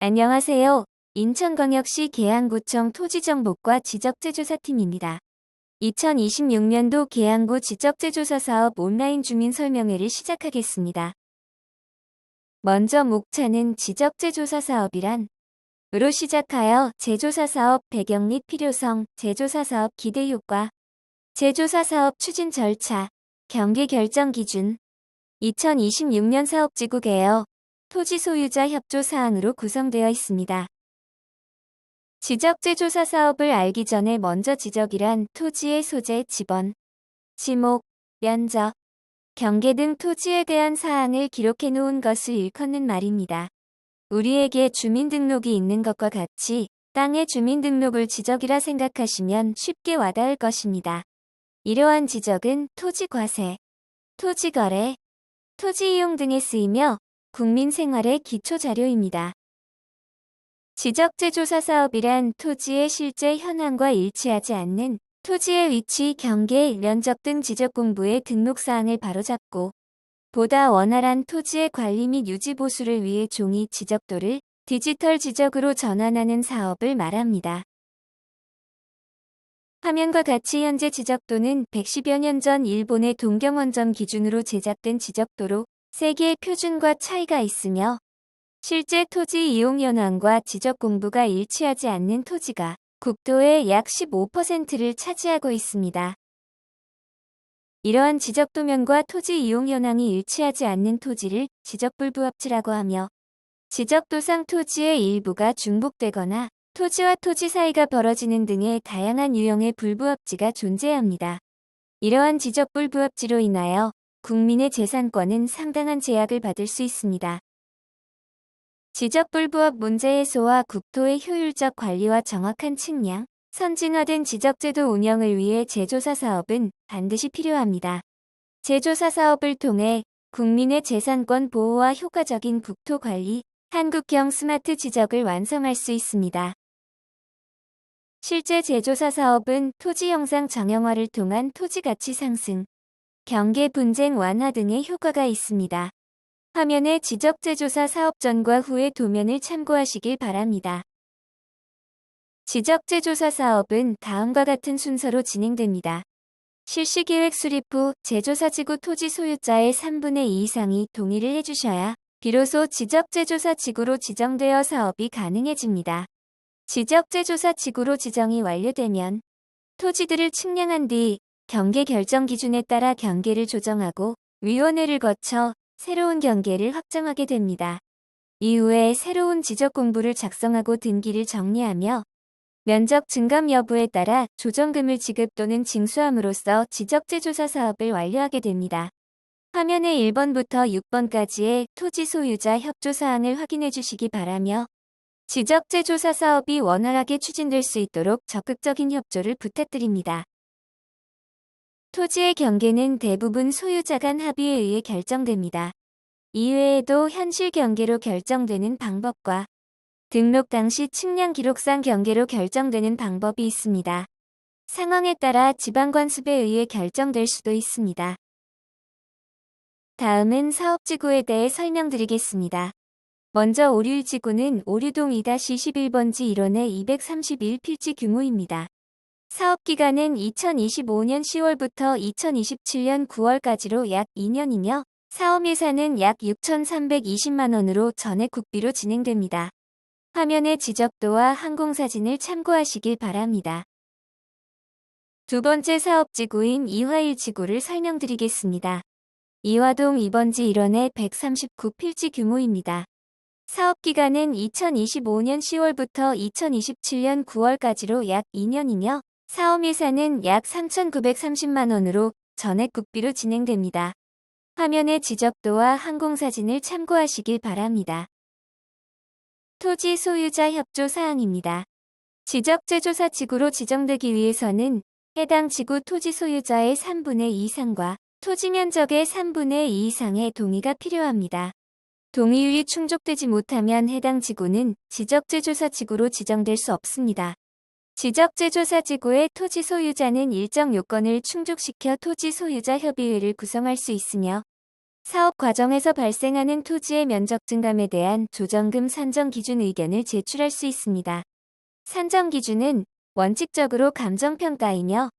안녕하세요. 인천광역시 계양구청 토지정복과 지적재조사팀입니다. 2026년도 계양구 지적재조사사업 온라인 주민설명회를 시작하겠습니다. 먼저 목차는 지적재조사사업이란 으로 시작하여 재조사사업 배경 및 필요성, 재조사사업 기대효과, 재조사사업 추진 절차, 경계 결정 기준, 2026년 사업지구 개요, 토지 소유자 협조 사항으로 구성되어 있습니다. 지적재조사 사업을 알기 전에 먼저 지적이란 토지의 소재, 지번, 지목, 면적, 경계 등 토지에 대한 사항을 기록해 놓은 것을 일컫는 말입니다. 우리에게 주민등록이 있는 것과 같이 땅의 주민등록을 지적이라 생각하시면 쉽게 와닿을 것입니다. 이러한 지적은 토지 과세, 토지 거래, 토지 이용 등에 쓰이며 국민 생활의 기초 자료입니다. 지적재조사 사업이란 토지의 실제 현황과 일치하지 않는 토지의 위치, 경계, 면적 등 지적 공부의 등록사항을 바로잡고 보다 원활한 토지의 관리 및 유지 보수를 위해 종이 지적도를 디지털 지적으로 전환하는 사업을 말합니다. 화면과 같이 현재 지적도는 110여 년 전 일본의 동경원점 기준으로 제작된 지적도로 세계의 표준과 차이가 있으며 실제 토지 이용 현황과 지적 공부가 일치하지 않는 토지가 국토의 약 15%를 차지하고 있습니다. 이러한 지적도면과 토지 이용 현황이 일치하지 않는 토지를 지적불부합지라고 하며 지적도상 토지의 일부가 중복되거나 토지와 토지 사이가 벌어지는 등의 다양한 유형의 불부합지가 존재합니다. 이러한 지적불부합지로 인하여 국민의 재산권은 상당한 제약을 받을 수 있습니다. 지적불부합 문제 해소와 국토의 효율적 관리와 정확한 측량, 선진화된 지적제도 운영을 위해 재조사 사업은 반드시 필요합니다. 재조사 사업을 통해 국민의 재산권 보호와 효과적인 국토 관리, 한국형 스마트 지적을 완성할 수 있습니다. 실제 재조사 사업은 토지 형상 정형화를 통한 토지 가치 상승, 경계 분쟁 완화 등의 효과가 있습니다. 화면의 지적재조사 사업 전과 후의 도면을 참고하시길 바랍니다. 지적재조사 사업은 다음과 같은 순서로 진행됩니다. 실시계획 수립 후 재조사지구 토지 소유자의 3분의 2 이상이 동의를 해주셔야 비로소 지적재조사 지구로 지정되어 사업이 가능해집니다. 지적재조사 지구로 지정이 완료되면 토지들을 측량한 뒤 경계 결정 기준에 따라 경계를 조정하고 위원회를 거쳐 새로운 경계를 확정하게 됩니다. 이후에 새로운 지적 공부를 작성하고 등기를 정리하며 면적 증감 여부에 따라 조정금을 지급 또는 징수함으로써 지적재조사 사업을 완료하게 됩니다. 화면의 1번부터 6번까지의 토지 소유자 협조 사항을 확인해 주시기 바라며 지적재조사 사업이 원활하게 추진될 수 있도록 적극적인 협조를 부탁드립니다. 토지의 경계는 대부분 소유자 간 합의에 의해 결정됩니다. 이외에도 현실 경계로 결정되는 방법과 등록 당시 측량 기록상 경계로 결정되는 방법이 있습니다. 상황에 따라 지방관습에 의해 결정될 수도 있습니다. 다음은 사업지구에 대해 설명드리겠습니다. 먼저 오류지구는 오류동 2-11번지 1원의 231필지 규모입니다. 사업기간은 2025년 10월부터 2027년 9월까지로 약 2년이며 사업 예산은 약 6,320만 원으로 전액 국비로 진행됩니다. 화면의 지적도와 항공사진을 참고하시길 바랍니다. 두 번째 사업지구인 이화일지구를 설명드리겠습니다. 이화동 2번지 1원의 139필지 규모입니다. 사업기간은 2025년 10월부터 2027년 9월까지로 약 2년이며 사업 예산은 약 3,930만 원으로 전액 국비로 진행됩니다. 화면의 지적도와 항공사진을 참고하시길 바랍니다. 토지 소유자 협조 사항입니다. 지적재조사 지구로 지정되기 위해서는 해당 지구 토지 소유자의 3분의 2 이상과 토지 면적의 3분의 2 이상의 동의가 필요합니다. 동의율이 충족되지 못하면 해당 지구는 지적재조사 지구로 지정될 수 없습니다. 지적재조사 지구의 토지 소유자는 일정 요건을 충족시켜 토지 소유자 협의회를 구성할 수 있으며 사업 과정에서 발생하는 토지의 면적 증감에 대한 조정금 산정 기준 의견을 제출할 수 있습니다. 산정 기준은 원칙적으로 감정평가이며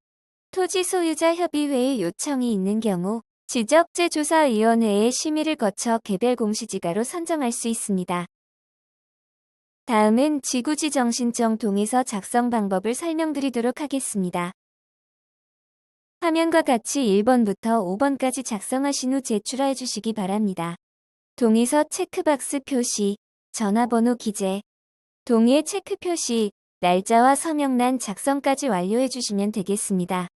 토지 소유자 협의회의 요청이 있는 경우 지적재조사위원회의 심의를 거쳐 개별 공시지가로 선정할 수 있습니다. 다음은 지구지정신청 동의서 작성 방법을 설명드리도록 하겠습니다. 화면과 같이 1번부터 5번까지 작성하신 후 제출해 주시기 바랍니다. 동의서 체크박스 표시, 전화번호 기재, 동의의 체크 표시, 날짜와 서명란 작성까지 완료해 주시면 되겠습니다.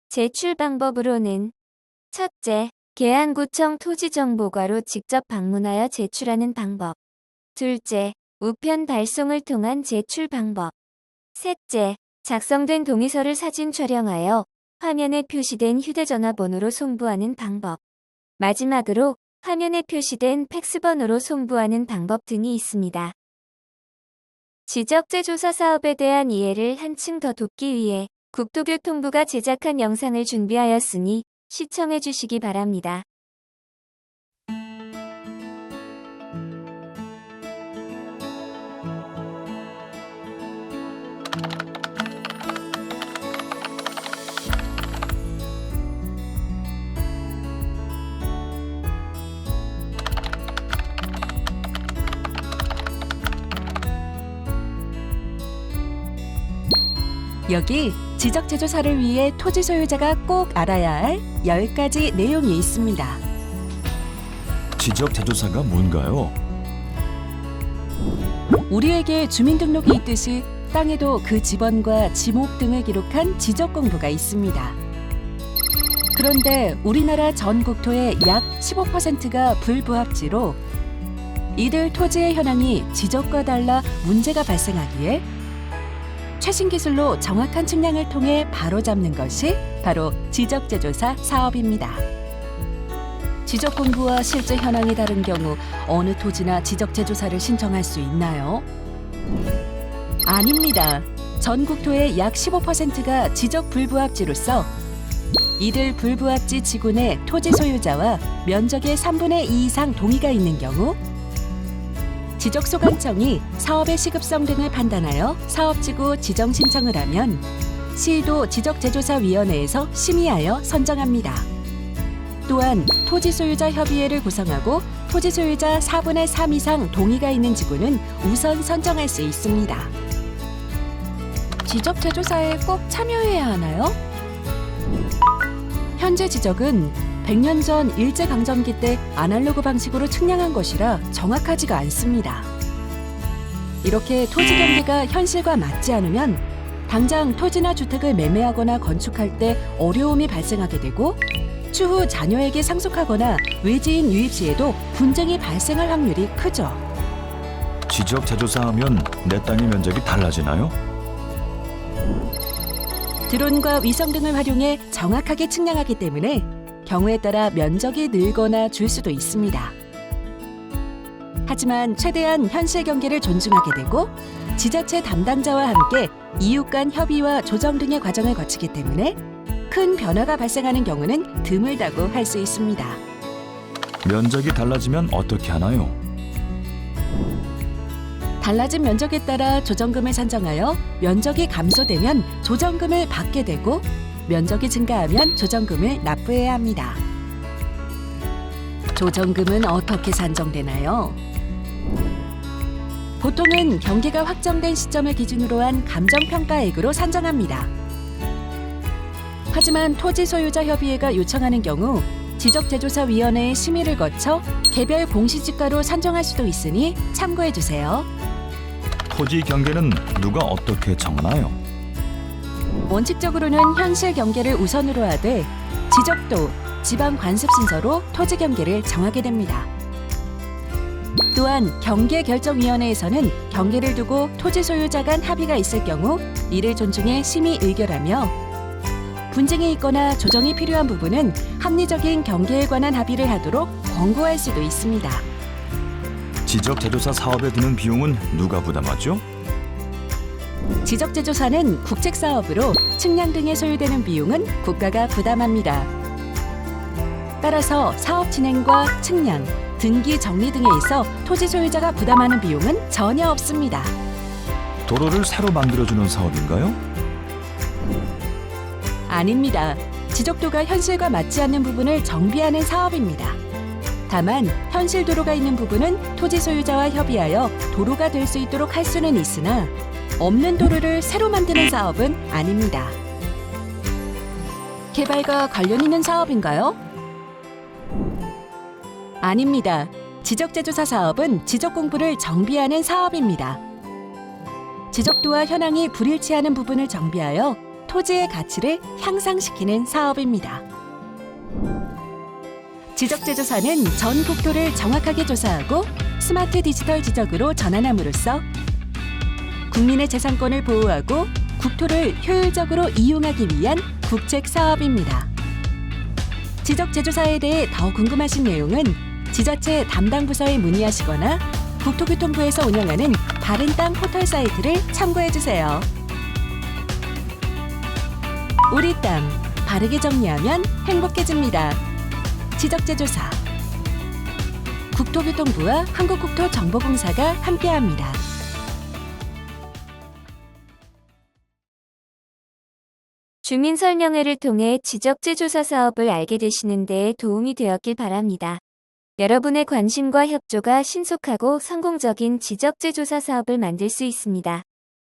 제출 방법으로는 첫째, 계양구청 토지정보과로 직접 방문하여 제출하는 방법. 둘째, 우편 발송을 통한 제출 방법. 셋째, 작성된 동의서를 사진 촬영하여 화면에 표시된 휴대전화 번호로 송부하는 방법. 마지막으로 화면에 표시된 팩스번호로 송부하는 방법 등이 있습니다. 지적재조사 사업에 대한 이해를 한층 더 돕기 위해 국토교통부가 제작한 영상을 준비하였으니 시청해 주시기 바랍니다. 여기 지적재조사를 위해 토지 소유자가 꼭 알아야 할 10가지 내용이 있습니다. 지적재조사가 뭔가요? 우리에게 주민등록이 있듯이 땅에도 그 지번과 지목 등을 기록한 지적공부가 있습니다. 그런데 우리나라 전 국토의 약 15%가 불부합지로 이들 토지의 현황이 지적과 달라 문제가 발생하기에 최신 기술로 정확한 측량을 통해 바로잡는 것이 바로 지적재조사 사업입니다. 지적 공부와 실제 현황이 다른 경우 어느 토지나 지적재조사를 신청할 수 있나요? 아닙니다. 전 국토의 약 15%가 지적 불부합지로서 이들 불부합지 지구 내 토지 소유자와 면적의 3분의 2 이상 동의가 있는 경우 지적소관청이 사업의 시급성 등을 판단하여 사업지구 지정 신청을 하면 시도 지적재조사위원회에서 심의하여 선정합니다. 또한 토지소유자 협의회를 구성하고 토지소유자 4분의 3 이상 동의가 있는 지구는 우선 선정할 수 있습니다. 지적재조사에 꼭 참여해야 하나요? 현재 지적은 100년 전 일제강점기 때 아날로그 방식으로 측량한 것이라 정확하지가 않습니다. 이렇게 토지 경계가 현실과 맞지 않으면 당장 토지나 주택을 매매하거나 건축할 때 어려움이 발생하게 되고 추후 자녀에게 상속하거나 외지인 유입 시에도 분쟁이 발생할 확률이 크죠. 지적재조사하면 내 땅의 면적이 달라지나요? 드론과 위성 등을 활용해 정확하게 측량하기 때문에 경우에 따라 면적이 늘거나 줄 수도 있습니다. 하지만 최대한 현실 경계를 존중하게 되고 지자체 담당자와 함께 이웃 간 협의와 조정 등의 과정을 거치기 때문에 큰 변화가 발생하는 경우는 드물다고 할 수 있습니다. 면적이 달라지면 어떻게 하나요? 달라진 면적에 따라 조정금을 산정하여 면적이 감소되면 조정금을 받게 되고 면적이 증가하면 조정금을 납부해야 합니다. 조정금은 어떻게 산정되나요? 보통은 경계가 확정된 시점을 기준으로 한 감정평가액으로 산정합니다. 하지만 토지소유자협의회가 요청하는 경우 지적재조사위원회의 심의를 거쳐 개별 공시지가로 산정할 수도 있으니 참고해주세요. 토지 경계는 누가 어떻게 정하나요? 원칙적으로는 현실 경계를 우선으로 하되 지적도, 지방관습순서로 토지 경계를 정하게 됩니다. 또한 경계결정위원회에서는 경계를 두고 토지 소유자 간 합의가 있을 경우 이를 존중해 심의 의결하며 분쟁이 있거나 조정이 필요한 부분은 합리적인 경계에 관한 합의를 하도록 권고할 수도 있습니다. 지적재조사 사업에 드는 비용은 누가 부담하죠? 지적재조사는 국책사업으로 측량 등에 소요되는 비용은 국가가 부담합니다. 따라서 사업 진행과 측량, 등기 정리 등에 있어 토지 소유자가 부담하는 비용은 전혀 없습니다. 도로를 새로 만들어주는 사업인가요? 아닙니다. 지적도가 현실과 맞지 않는 부분을 정비하는 사업입니다. 다만 현실 도로가 있는 부분은 토지 소유자와 협의하여 도로가 될 수 있도록 할 수는 있으나 없는 도로를 새로 만드는 사업은 아닙니다. 개발과 관련 있는 사업인가요? 아닙니다. 지적재조사 사업은 지적 공부를 정비하는 사업입니다. 지적도와 현황이 불일치하는 부분을 정비하여 토지의 가치를 향상시키는 사업입니다. 지적재조사는 전 국토를 정확하게 조사하고 스마트 디지털 지적으로 전환함으로써 국민의 재산권을 보호하고 국토를 효율적으로 이용하기 위한 국책 사업입니다. 지적재조사에 대해 더 궁금하신 내용은 지자체 담당 부서에 문의하시거나 국토교통부에서 운영하는 바른 땅 포털 사이트를 참고해 주세요. 우리 땅, 바르게 정리하면 행복해집니다. 지적재조사 국토교통부와 한국국토정보공사가 함께합니다. 주민설명회를 통해 지적재조사 사업을 알게 되시는 데 도움이 되었길 바랍니다. 여러분의 관심과 협조가 신속하고 성공적인 지적재조사 사업을 만들 수 있습니다.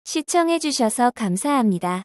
시청해주셔서 감사합니다.